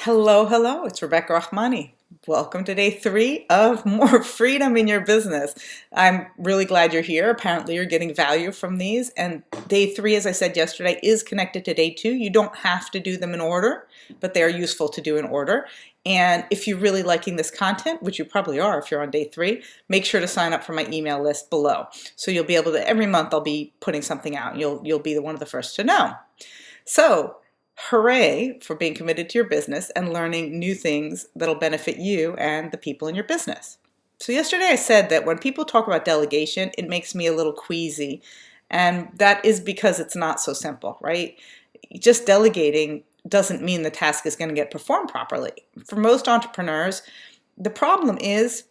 Hello, hello, it's Rebecca Rahmani. Welcome to day 3 of More Freedom in Your Business. I'm really glad you're here. Apparently you're getting value from these. And day 3, as I said yesterday, is connected to day 2. You don't have to do them in order, but they are useful to do in order. And if you're really liking this content, which you probably are if you're on day 3, make sure to sign up for my email list below. So you'll be able to, every month I'll be putting something out. You'll be one of the first to know. So, hooray for being committed to your business and learning new things that'll benefit you and the people in your business. So yesterday I said that when people talk about delegation, it makes me a little queasy. And that is because it's not so simple, right? Just delegating doesn't mean the task is going to get performed properly. For most entrepreneurs, the problem is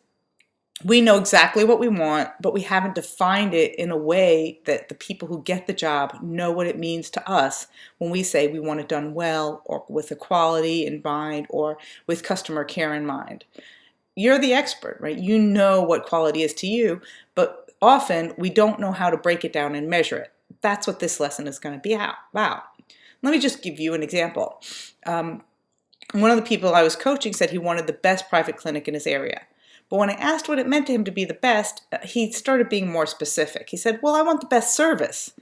we know exactly what we want, but we haven't defined it in a way that the people who get the job know what it means to us when we say we want it done well or with equality in mind or with customer care in mind. You're the expert, right? You know what quality is to you, but often we don't know how to break it down and measure it. That's what this lesson is going to be about. Let me just give you an example. One of the people I was coaching said he wanted the best private clinic in his area. But when I asked what it meant to him to be the best, he started being more specific. He said, well, I want the best service.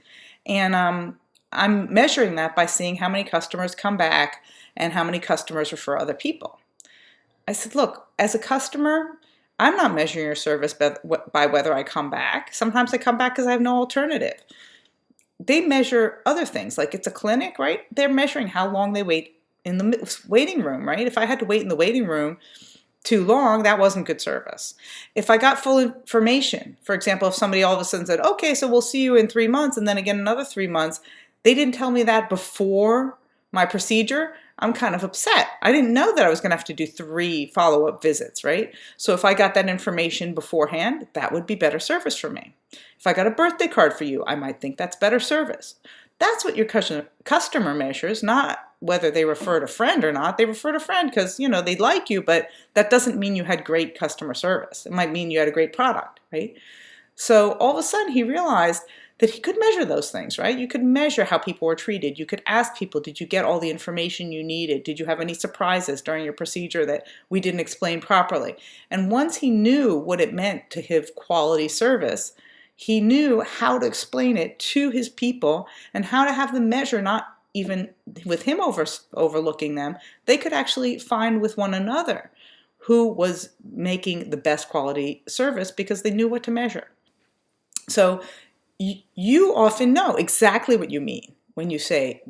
And I'm measuring that by seeing how many customers come back and how many customers refer other people. I said, look, as a customer, I'm not measuring your service by whether I come back. Sometimes I come back because I have no alternative. They measure other things, like it's a clinic, right? They're measuring how long they wait in the waiting room, right? If I had to wait in the waiting room too long, that wasn't good service. If I got full information, for example, if somebody all of a sudden said, okay, so we'll see you in 3 months and then again another 3 months, they didn't tell me that before my procedure, I'm kind of upset. I didn't know that I was going to have to do 3 follow-up visits, right? So if I got that information beforehand, that would be better service for me. If I got a birthday card for you, I might think that's better service. That's what your customer measures, not whether they referred a friend or not. They referred a friend because, they like you, but that doesn't mean you had great customer service. It might mean you had a great product, right? So all of a sudden he realized that he could measure those things, right? You could measure how people were treated. You could ask people, did you get all the information you needed? Did you have any surprises during your procedure that we didn't explain properly? And once he knew what it meant to have quality service, he knew how to explain it to his people and how to have them measure, not even with him overlooking them. They could actually find with one another who was making the best quality service because they knew what to measure. So you often know exactly what you mean when you say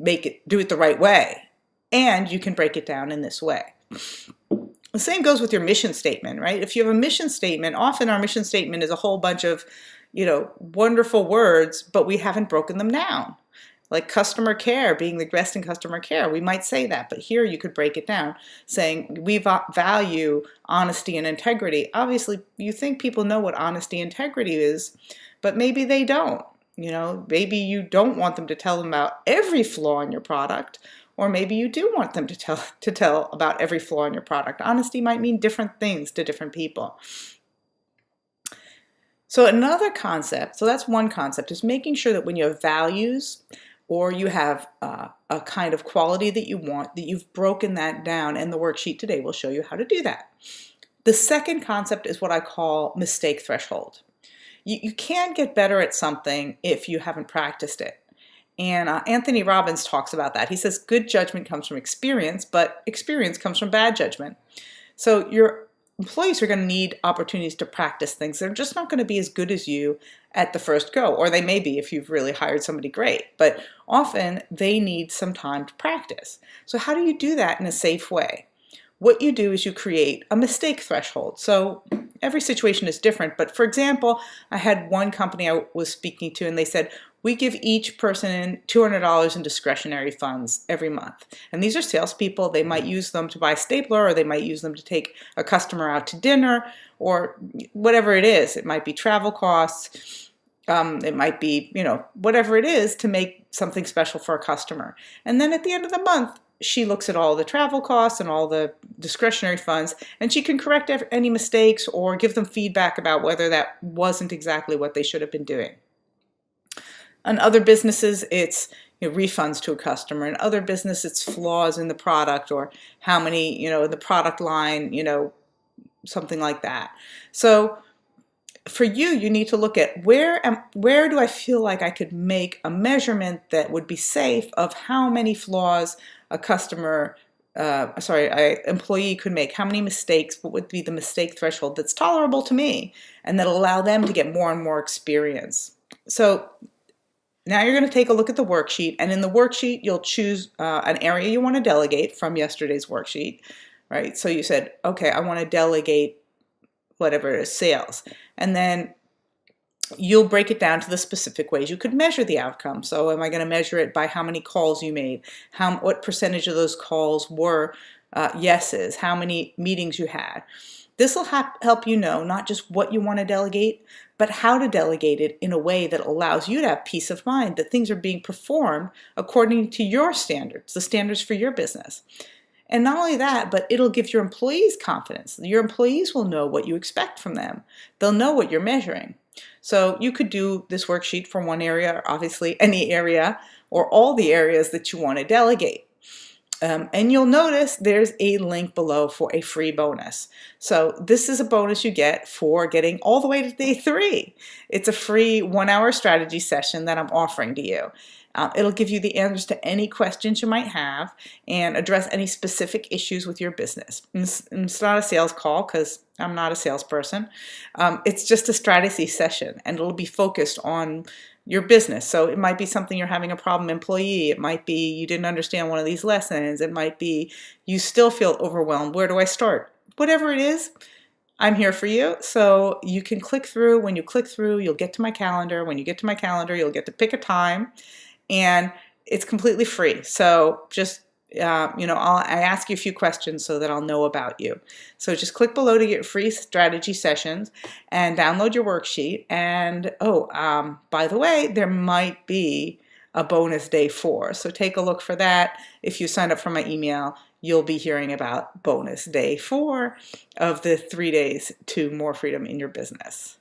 do it the right way, and you can break it down in this way. The same goes with your mission statement, right? If you have a mission statement, often our mission statement is a whole bunch of wonderful words, but we haven't broken them down. Like customer care, being the best in customer care. We might say that, but here you could break it down, saying we value honesty and integrity. Obviously, you think people know what honesty and integrity is, but maybe they don't. Maybe you don't want them to tell them about every flaw in your product, or maybe you do want them to tell about every flaw in your product. Honesty might mean different things to different people. So another concept, so that's one concept, is making sure that when you have values or you have a kind of quality that you want, that you've broken that down, and the worksheet today will show you how to do that. The second concept is what I call mistake threshold. You can get better at something if you haven't practiced it. And Anthony Robbins talks about that. He says good judgment comes from experience, but experience comes from bad judgment. So your employees are going to need opportunities to practice things. They're just not going to be as good as you at the first go, or they may be if you've really hired somebody great, but often they need some time to practice. So how do you do that in a safe way? What you do is you create a mistake threshold. So every situation is different, but for example, I had one company I was speaking to and they said, we give each person $200 in discretionary funds every month. And these are salespeople. They might use them to buy a stapler, or they might use them to take a customer out to dinner, or whatever it is. It might be travel costs. It might be, whatever it is to make something special for a customer. And then at the end of the month, she looks at all the travel costs and all the discretionary funds, and she can correct any mistakes or give them feedback about whether that wasn't exactly what they should have been doing. On other businesses, it's refunds to a customer. In other business, it's flaws in the product, or how many, in the product line, something like that. So for you, you need to look at where do I feel like I could make a measurement that would be safe of how many flaws a employee could make, how many mistakes, what would be the mistake threshold that's tolerable to me, and that'll allow them to get more and more experience. So now you're going to take a look at the worksheet, and in the worksheet, you'll choose an area you want to delegate from yesterday's worksheet, right? So you said, okay, I want to delegate whatever it is, sales. And then you'll break it down to the specific ways you could measure the outcome. So am I going to measure it by how many calls you made? What percentage of those calls were yeses? How many meetings you had? This will help you know not just what you want to delegate, but how to delegate it in a way that allows you to have peace of mind that things are being performed according to your standards, the standards for your business. And not only that, but it'll give your employees confidence. Your employees will know what you expect from them. They'll know what you're measuring. So you could do this worksheet for one area, or obviously any area, or all the areas that you want to delegate. And you'll notice there's a link below for a free bonus. So this is a bonus you get for getting all the way to day 3. It's a free 1-hour strategy session that I'm offering to you. It'll give you the answers to any questions you might have and address any specific issues with your business. It's not a sales call because I'm not a salesperson. It's just a strategy session, and it'll be focused on your business. So it might be something you're having a problem employee. It might be you didn't understand one of these lessons. It might be you still feel overwhelmed. Where do I start? Whatever it is, I'm here for you. So you can click through. When you click through, you'll get to my calendar. When you get to my calendar, you'll get to pick a time. And it's completely free. So just, I ask you a few questions so that I'll know about you. So just click below to get free strategy sessions and download your worksheet. And, by the way, there might be a bonus day 4. So take a look for that. If you sign up for my email, you'll be hearing about bonus day 4 of the 3 days to more freedom in your business.